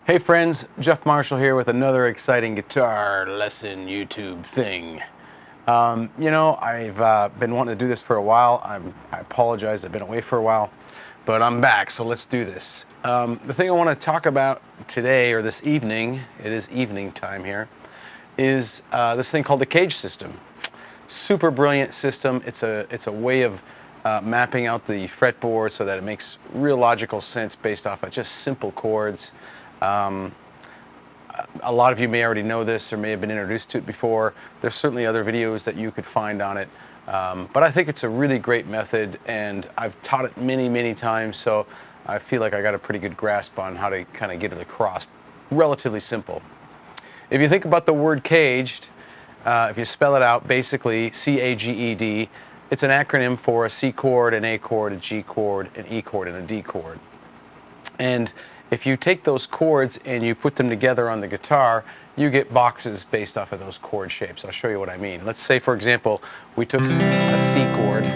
Hey friends, Jeff Marshall here with another exciting guitar lesson YouTube thing. You know, I've been wanting to do this for a while. I apologize, I've been away for a while, but I'm back, so let's do this. The thing I want to talk about today, or this evening, it is evening time here, is this thing called the cage system. Super brilliant system. It's a way of mapping out the fretboard so that it makes real logical sense based off of just simple chords. A lot of you may already know this or may have been introduced to it before. There's certainly other videos that you could find on it, but I think it's a really great method, and I've taught it many times, so I feel like I got a pretty good grasp on how to kind of get it across. Relatively simple. If you think about the word caged, if you spell it out, basically C-A-G-E-D, it's an acronym for a C chord, an A chord, a G chord, an E chord, and a D chord. And if you take those chords and you put them together on the guitar, you get boxes based off of those chord shapes. I'll show you what I mean. Let's say, for example, we took a C chord. All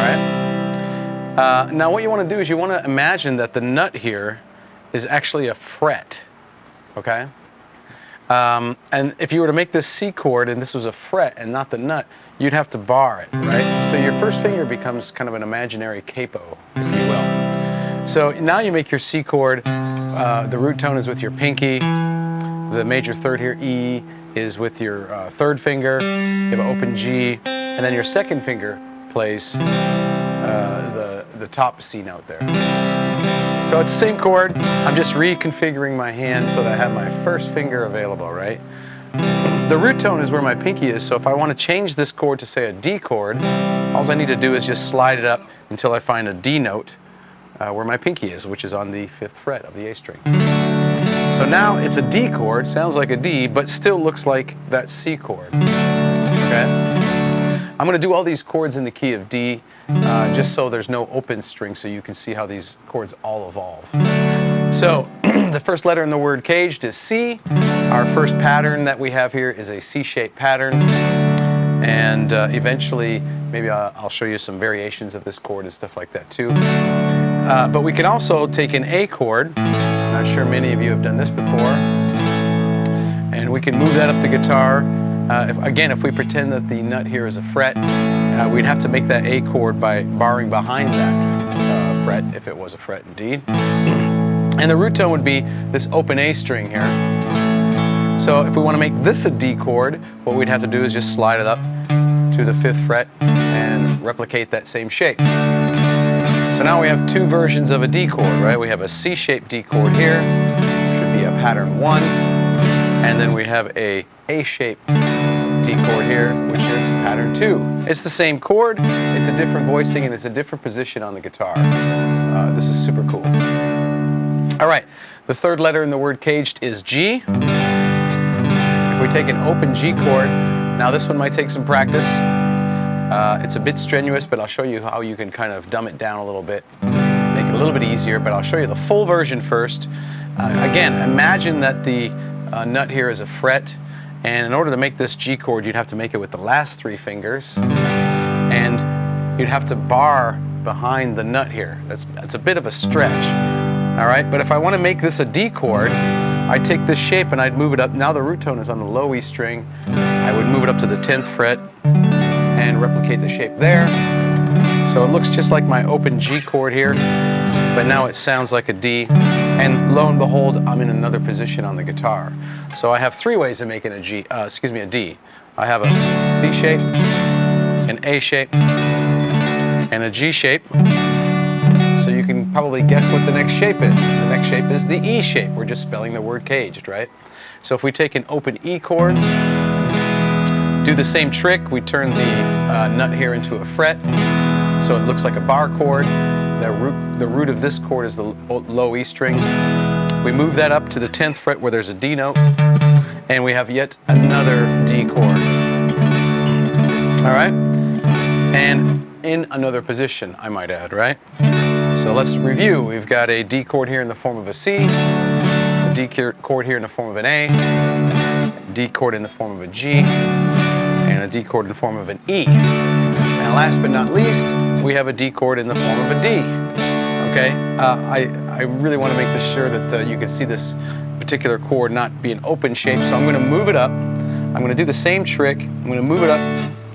right. Now what you want to do is you want to imagine that the nut here is actually a fret. Okay? And if you were to make this C chord and this was a fret and not the nut, you'd have to bar it, right? So your first finger becomes kind of an imaginary capo, if you will. So now you make your C chord, the root tone is with your pinky, the major third here, E, is with your third finger, you have an open G, and then your second finger plays the top C note there. So it's the same chord, I'm just reconfiguring my hand so that I have my first finger available, right? The root tone is where my pinky is, so if I want to change this chord to, say, a D chord, all I need to do is just slide it up until I find a D note, where my pinky is, which is on the 5th fret of the A string. So now it's a D chord, sounds like a D, but still looks like that C chord. Okay? I'm going to do all these chords in the key of D, just so there's no open string, so you can see how these chords all evolve. So the first letter in the word caged is C. Our first pattern that we have here is a C-shaped pattern, and eventually maybe I'll show you some variations of this chord and stuff like that too. But we can also take an A chord. I'm not sure many of you have done this before. And we can move that up the guitar. If we pretend that the nut here is a fret, we'd have to make that A chord by barring behind that fret, if it was a fret indeed. And the root tone would be this open A string here. So if we want to make this a D chord, what we'd have to do is just slide it up to the 5th fret and replicate that same shape. So now we have two versions of a D chord, right? We have a C-shaped D chord here, which would be a pattern 1, and then we have a A-shaped D chord here, which is pattern 2. It's the same chord, it's a different voicing, and it's a different position on the guitar. This is super cool. All right, the third letter in the word caged is G. If we take an open G chord, now this one might take some practice. It's a bit strenuous, but I'll show you how you can kind of dumb it down a little bit, make it a little bit easier, but I'll show you the full version first. Again, imagine that the nut here is a fret, and in order to make this G chord, you'd have to make it with the last 3 fingers, and you'd have to bar behind the nut here. That's a bit of a stretch, all right? But if I want to make this a D chord, I'd take this shape and I'd move it up. Now the root tone is on the low E string. I would move it up to the 10th fret, and replicate the shape there. So it looks just like my open G chord here, but now it sounds like a D, and lo and behold, I'm in another position on the guitar. So I have 3 ways of making a D. I have a C shape, an A shape, and a G shape. So you can probably guess what the next shape is. The next shape is the E shape. We're just spelling the word caged, right? So if we take an open E chord, do the same trick, we turn the nut here into a fret, so it looks like a bar chord. The root of this chord is the low E string. We move that up to the 10th fret where there's a D note, and we have yet another D chord. All right? And in another position, I might add, right? So let's review. We've got a D chord here in the form of a C, a D chord here in the form of an A, a D chord in the form of a G, and a D chord in the form of an E. And last but not least, we have a D chord in the form of a D. Okay, I really want to make sure that you can see this particular chord not be an open shape, so I'm going to move it up. I'm going to do the same trick. I'm going to move it up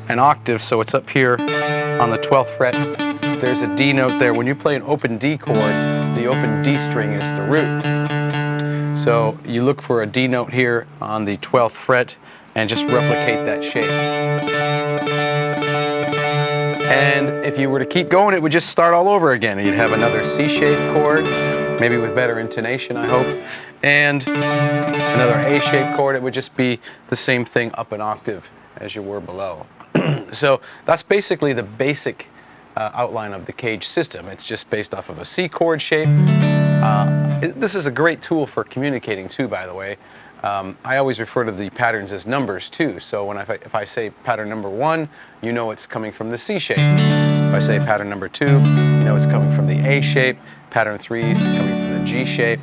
an octave so it's up here on the 12th fret. There's a D note there. When you play an open D chord, the open D string is the root. So you look for a D note here on the 12th fret and just replicate that shape. And if you were to keep going, it would just start all over again. You'd have another C-shaped chord, maybe with better intonation, I hope, and another A-shaped chord. It would just be the same thing up an octave as you were below. So that's basically the basic outline of the cage system. It's just based off of a C chord shape. This is a great tool for communicating too, by the way. I always refer to the patterns as numbers too. So when if I say pattern number 1, you know it's coming from the C shape. If I say pattern number 2, you know it's coming from the A shape. Pattern 3 is coming from the G shape.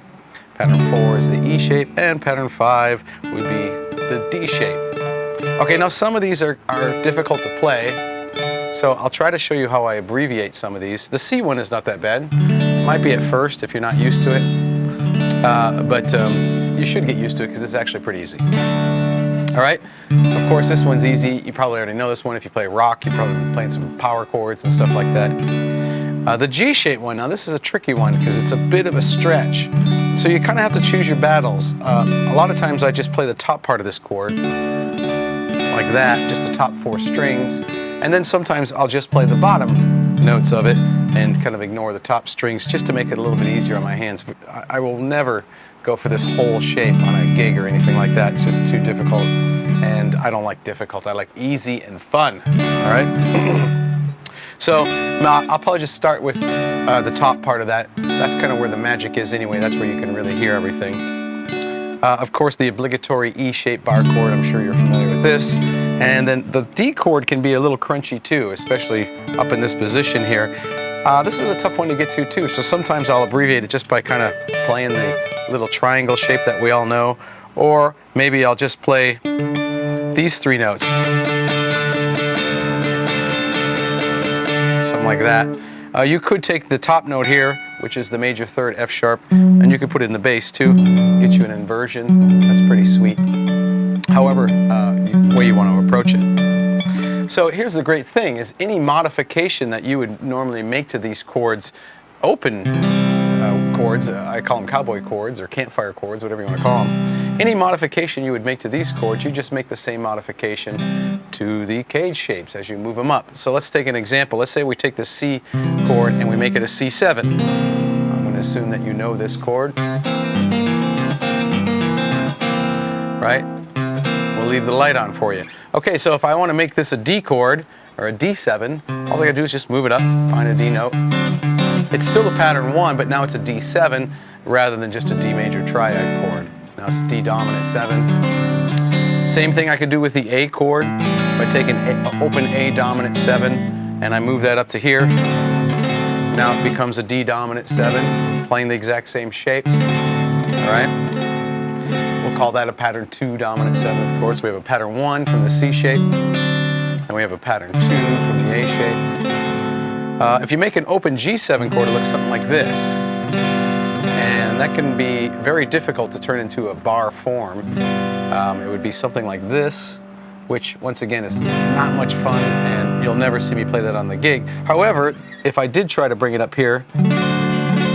Pattern 4 is the E shape, and pattern 5 would be the D shape. Okay, now some of these are difficult to play, so I'll try to show you how I abbreviate some of these. The C one is not that bad. Might be at first if you're not used to it, but you should get used to it because it's actually pretty easy. All right, of course this one's easy. You probably already know this one. If you play rock, you're probably playing some power chords and stuff like that. The G-shaped one, now this is a tricky one because it's a bit of a stretch. So you kind of have to choose your battles. A lot of times I just play the top part of this chord, like that, just the top 4 strings. And then sometimes I'll just play the bottom notes of it and kind of ignore the top strings just to make it a little bit easier on my hands. I will never go for this whole shape on a gig or anything like that. It's just too difficult. And I don't like difficult. I like easy and fun. All right? So I'll probably just start with the top part of that. That's kind of where the magic is anyway. That's where you can really hear everything. Of course, the obligatory E-shaped bar chord. I'm sure you're familiar with this. And then the D chord can be a little crunchy too, especially up in this position here. This is a tough one to get to too. So sometimes I'll abbreviate it just by kind of playing the little triangle shape that we all know. Or maybe I'll just play these 3 notes. Something like that. You could take the top note here, which is the major 3rd F sharp, and you could put it in the bass too, get you an inversion. That's pretty sweet. However, way you want to approach it. So here's the great thing, is any modification that you would normally make to these chords, open chords, I call them cowboy chords or campfire chords, whatever you want to call them. Any modification you would make to these chords, you just make the same modification to the cage shapes as you move them up. So let's take an example. Let's say we take the C chord and we make it a C7. I'm going to assume that you know this chord. Right? We'll leave the light on for you. Okay, so if I want to make this a D chord or a D7, all I got to do is just move it up, find a D note. It's still a pattern 1, but now it's a D7 rather than just a D major triad chord. Now it's D dominant 7. Same thing I could do with the A chord by taking open A dominant 7 and I move that up to here. Now it becomes a D dominant 7, playing the exact same shape. All right? We'll call that a pattern 2 dominant 7th chord. So we have a pattern 1 from the C shape, and we have a pattern 2 from the A shape. If you make an open G7 chord, it looks something like this. And that can be very difficult to turn into a bar form. It would be something like this, which once again is not much fun, and you'll never see me play that on the gig. However, if I did try to bring it up here,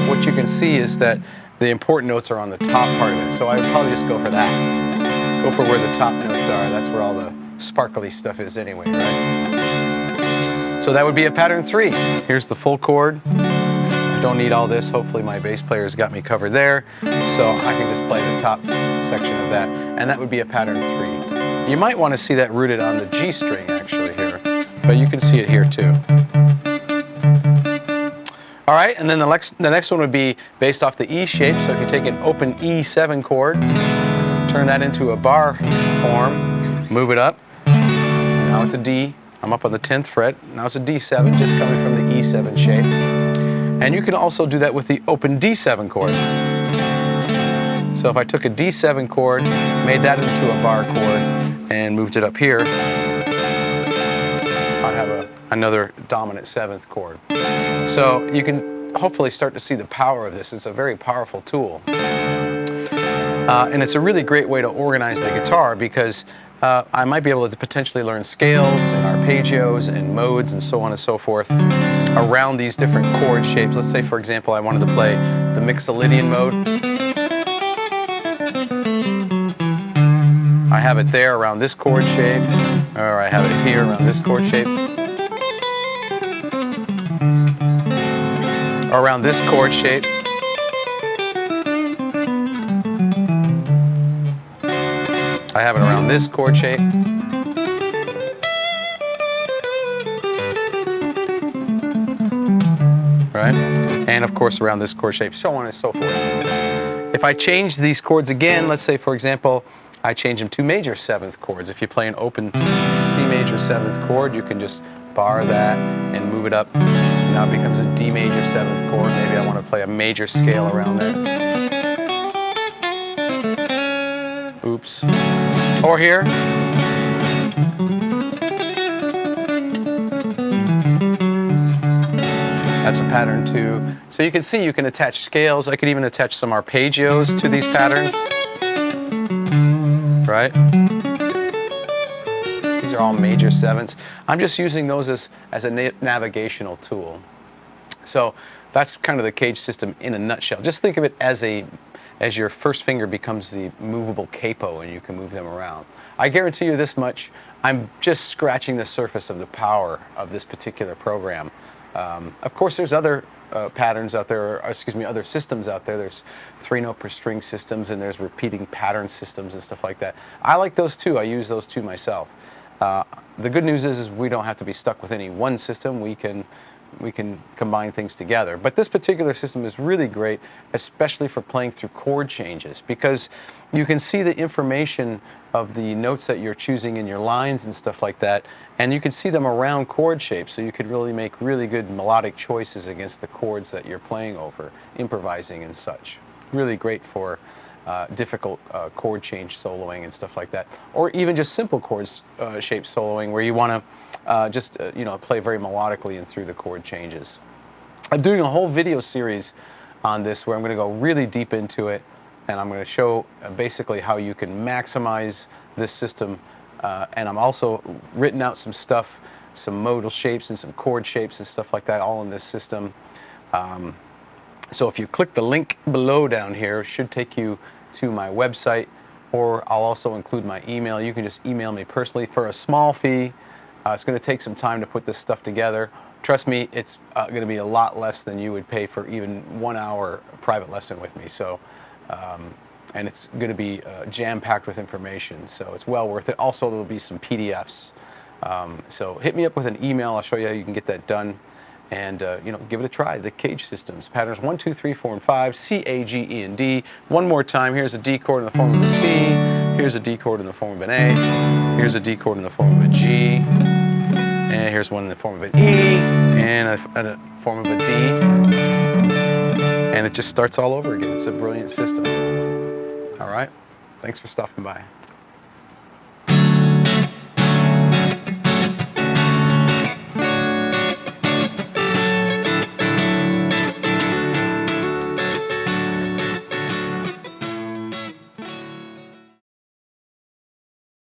what you can see is that the important notes are on the top part of it. So I would probably just go for that. Go for where the top notes are. That's where all the sparkly stuff is anyway, right? So that would be a pattern 3. Here's the full chord. I don't need all this. Hopefully my bass player's got me covered there. So I can just play the top section of that. And that would be a pattern 3. You might want to see that rooted on the G string actually here. But you can see it here too. All right, and then the next one would be based off the E shape. So if you take an open E7 chord, turn that into a bar form, move it up. Now it's a D. I'm up on the 10th fret. Now it's a D7, just coming from the E7 shape. And you can also do that with the open D7 chord. So if I took a D7 chord, made that into a bar chord, and moved it up here, I'd have another dominant 7th chord. So you can hopefully start to see the power of this. It's a very powerful tool. And it's a really great way to organize the guitar because I might be able to potentially learn scales and arpeggios and modes and so on and so forth around these different chord shapes. Let's say, for example, I wanted to play the Mixolydian Mode. I have it there around this chord shape, or I have it here around this chord shape, or around this chord shape. I have it around this chord shape. Right? And of course around this chord shape, so on and so forth. If I change these chords again, let's say for example, I change them to major 7th chords. If you play an open C major 7th chord, you can just bar that and move it up. Now it becomes a D major 7th chord. Maybe I want to play a major scale around there. Oops. Or here. That's a pattern too. So you can see you can attach scales. I could even attach some arpeggios to these patterns. Right? These are all major 7ths. I'm just using those as a navigational tool. So that's kind of the cage system in a nutshell. Just think of it as your first finger becomes the movable capo and you can move them around. I guarantee you this much, I'm just scratching the surface of the power of this particular program. Of course, there's other patterns out there, other systems out there. There's 3-note per string systems and there's repeating pattern systems and stuff like that. I like those too. I use those too myself. The good news is we don't have to be stuck with any one system. We can combine things together. But this particular system is really great, especially for playing through chord changes, because you can see the information of the notes that you're choosing in your lines and stuff like that, and you can see them around chord shapes, so you could really make really good melodic choices against the chords that you're playing over, improvising and such. Really great for difficult chord change soloing and stuff like that, or even just simple chord shape soloing where you want to just play very melodically and through the chord changes. I'm doing a whole video series on this where I'm going to go really deep into it, and I'm going to show basically how you can maximize this system, and I'm also written out some stuff, some modal shapes and some chord shapes and stuff like that all in this system. So if you click the link below down here, it should take you to my website, or I'll also include my email. You can just email me personally for a small fee. It's going to take some time to put this stuff together. Trust me, it's going to be a lot less than you would pay for even 1 hour private lesson with me. So, and it's going to be jam-packed with information, so it's well worth it. Also, there'll be some PDFs. So hit me up with an email. I'll show you how you can get that done. And give it a try. The cage systems, patterns 1, 2, 3, 4, and 5, C, A, G, E, and D. One more time. Here's a D chord in the form of a C. Here's a D chord in the form of an A. Here's a D chord in the form of a G. And here's one in the form of an E. And a form of a D. And it just starts all over again. It's a brilliant system. All right. Thanks for stopping by.